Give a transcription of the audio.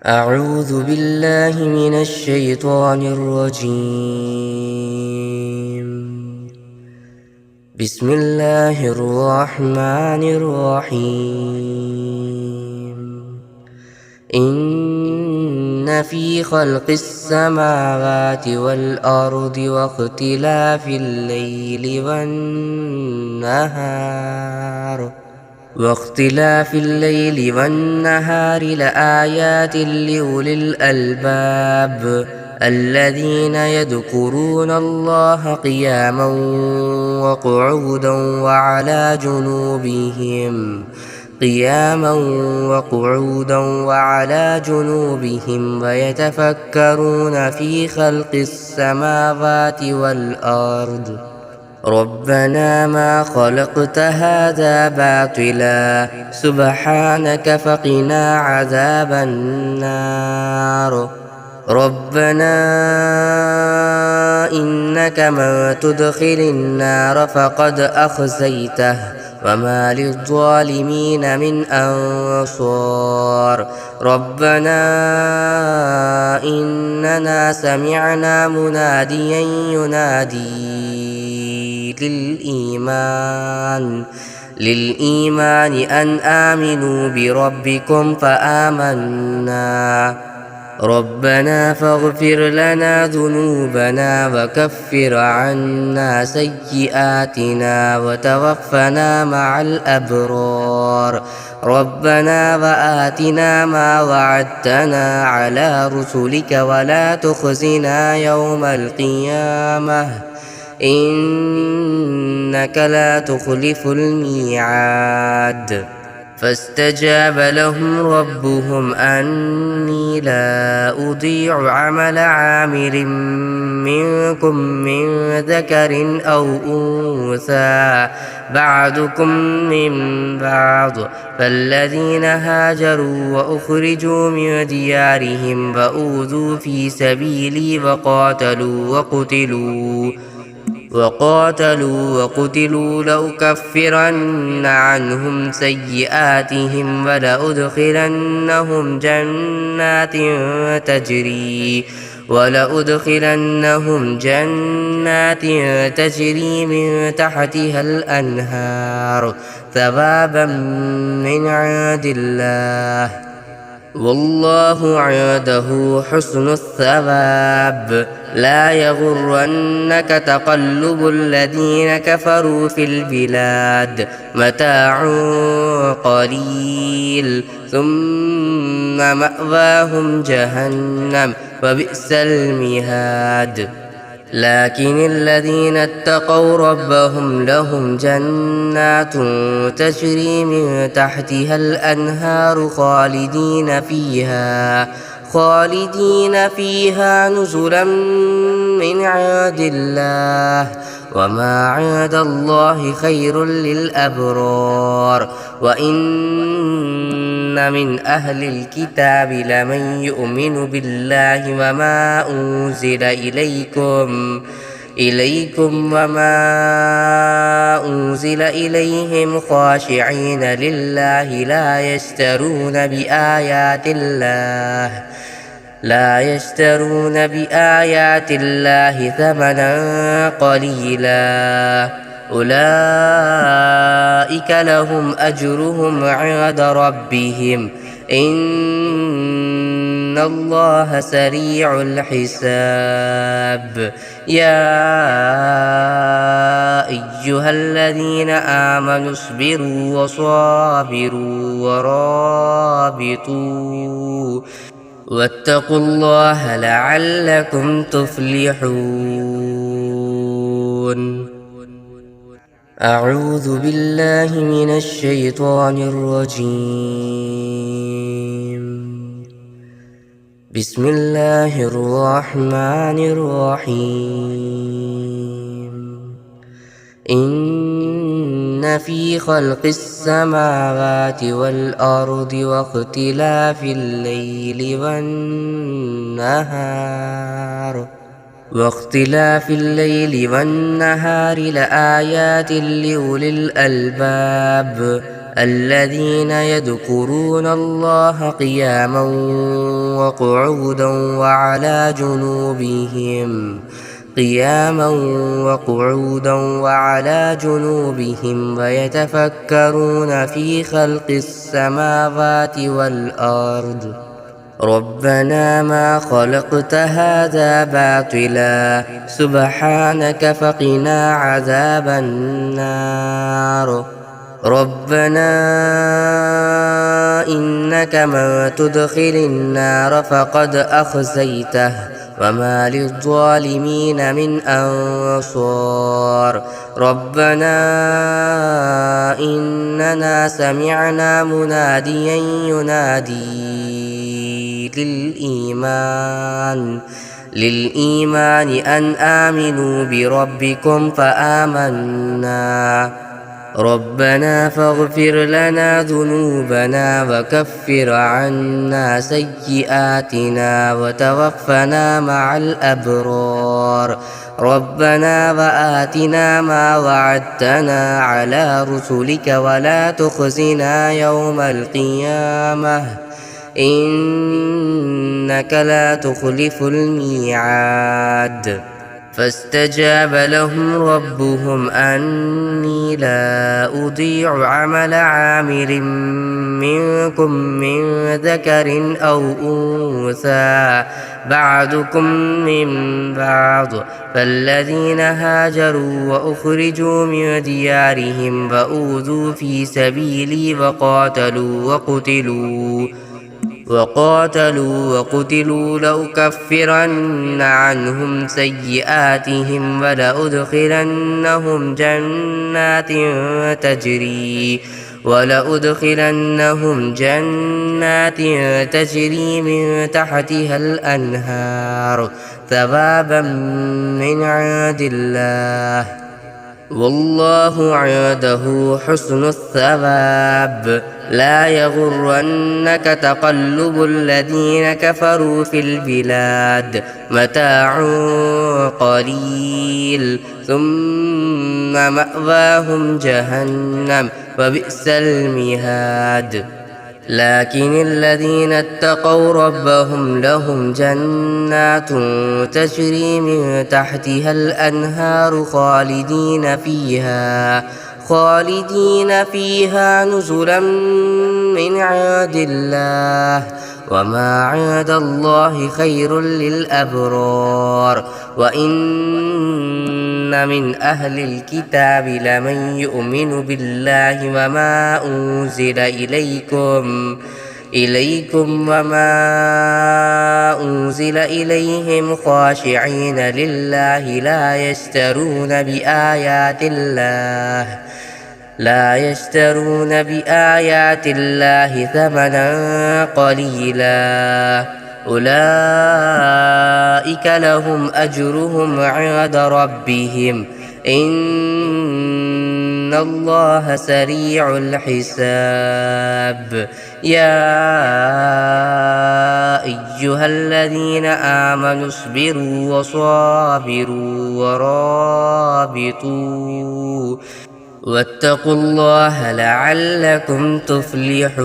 أعوذ بالله من الشيطان الرجيم. بسم الله الرحمن الرحيم. إن في خلق السماوات والأرض واختلاف الليل والنهار لآيات لأولي الألباب الذين يذكرون الله قياما وعلى جنوبهم ويتفكرون في خلق السماوات والأرض ربنا ما خلقت هذا باطلا سبحانك فقنا عذاب النار. ربنا إنك من تدخل النار فقد أخزيته وما للظالمين من أنصار. ربنا إننا سمعنا مناديا ينادي للإيمان أن آمنوا بربكم فآمنا. ربنا فاغفر لنا ذنوبنا وكفر عنا سيئاتنا وتوفنا مع الأبرار. ربنا وآتنا ما وعدتنا على رسلك ولا تخزنا يوم القيامة إنك لا تخلف الميعاد. فاستجاب لهم ربهم أني لا أضيع عمل عامل منكم من ذكر أو أنثى بعضكم من بعض. فالذين هاجروا وأخرجوا من ديارهم وأوذوا في سبيلي وقاتلوا لأكفرن عنهم سيئاتهم ولأدخلنهم جنات تجري من تحتها الأنهار ثوابا من عند الله والله عنده حسن الثواب. لا يغرنك تقلب الذين كفروا في البلاد متاع قليل ثم مأواهم جهنم وبئس المهاد. لكن الذين اتقوا ربهم لهم جنات تجري من تحتها الأنهار خالدين فيها نزلا من عند الله وما عند الله خير للأبرار. وإن من أهل الكتاب لمن يؤمن بالله وما أنزل إليكم وما أنزل إليهم خاشعين لله لا يشترون بآيات الله ثمنا قليلا. أولئك لهم أجرهم عند ربهم إن الله سريع الحساب. يا أيها الذين آمنوا اصبروا وصابروا ورابطوا واتقوا الله لعلكم تفلحون. أعوذ بالله من الشيطان الرجيم. بسم الله الرحمن الرحيم. إن في خلق السماوات والأرض واختلاف الليل والنهار لآيات لأولي الألباب الذين يذكرون الله قياما وقعودا وعلى جنوبهم ويتفكرون في خلق السماوات والأرض ربنا ما خلقت هذا باطلا سبحانك فقنا عذاب النار ربنا إنك من تدخل النار فقد أخزيته وما للظالمين من أنصار ربنا إننا سمعنا مناديا ينادي للإيمان أن آمنوا بربكم فآمنا ربنا فاغفر لنا ذنوبنا وكفر عنا سيئاتنا وتوفنا مع الأبرار ربنا وآتنا ما وعدتنا على رسلك ولا تخزنا يوم القيامة إنك لا تخلف الميعاد فاستجاب لهم ربهم أني لا أضيع عمل عامل منكم من ذكر أو أنثى بعضكم من بعض فالذين هاجروا وأخرجوا من ديارهم وأوذوا في سبيلي وقاتلوا لأكفرن عنهم سيئاتهم ولأدخلنهم جنات تجري من تحتها الأنهار ثوابا من عند الله والله عنده حسن الثواب لا يغرنك تقلب الذين كفروا في البلاد متاع قليل ثم مأواهم جهنم وبئس المهاد لكن الذين اتقوا ربهم لهم جنات تجري من تحتها الأنهار خالدين فيها نزلا من عند الله وما عند الله خير للأبرار وإن من أهل الكتاب لمن يؤمن بالله وما أنزل إليكم وما أنزل إليهم خاشعين لله لا يشترون بآيات الله ثمنا قليلا أولئك لهم أجرهم عند ربهم إن الله سريع الحساب يا أيها الذين آمنوا اصبروا وصابروا ورابطوا واتقوا الله لعلكم تفلحون